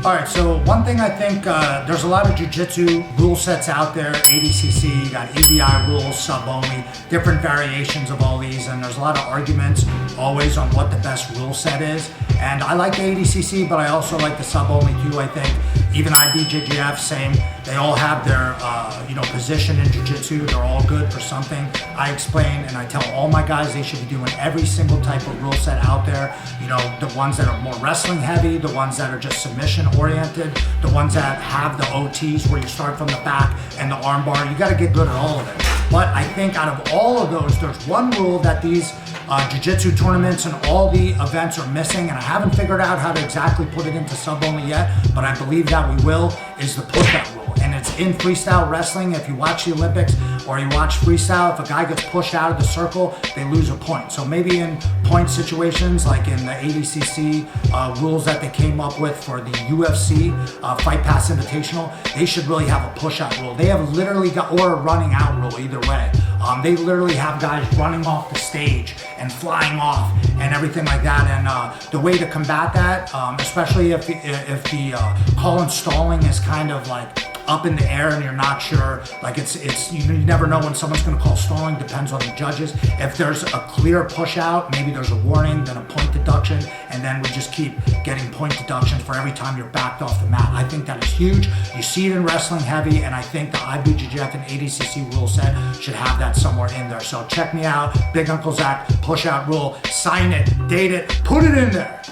All right, so one thing I think, there's a lot of jiu-jitsu rule sets out there, ADCC, you got EBI rules, sub only, different variations of all these, and there's a lot of arguments always on what the best rule set is. And I like the ADCC, but I also like the sub only too, I think. Even IBJJF, same. They all have their position in jiu-jitsu. They're all good for something. I explain and I tell all my guys they should be doing every single type of rule set out there. You know, the ones that are more wrestling heavy, the ones that are just submission oriented, the ones that have the OTs where you start from the back and the arm bar. You got to get good at all of it. But I think out of all of those, there's one rule that these jiu-jitsu tournaments and all the events are missing, and I haven't figured out how to exactly put it into sub only yet, but I believe that we will, is the push-out rule. And it's in freestyle wrestling. If you watch the Olympics or you watch freestyle, if a guy gets pushed out of the circle, they lose a point. So maybe in point situations, like in the ADCC rules that they came up with for the UFC Fight Pass Invitational, they should really have a push-out rule. They have literally got, or a running out rule, either way. They literally have guys running off the stage and flying off and everything like that. And the way to combat that, especially if the call and stalling is kind of like up in the air and you're not sure, like it's you never know when someone's going to call stalling, depends on the judges. If there's a clear push out, maybe there's a warning, then a point deduction, and then we just keep getting point deductions for every time you're backed off the mat. I think that is huge. You see it in wrestling heavy, and I think the IBJJF and ADCC rule set should have that somewhere in there. So check me out, Big Uncle Zach, push out rule, sign it, date it, put it in there.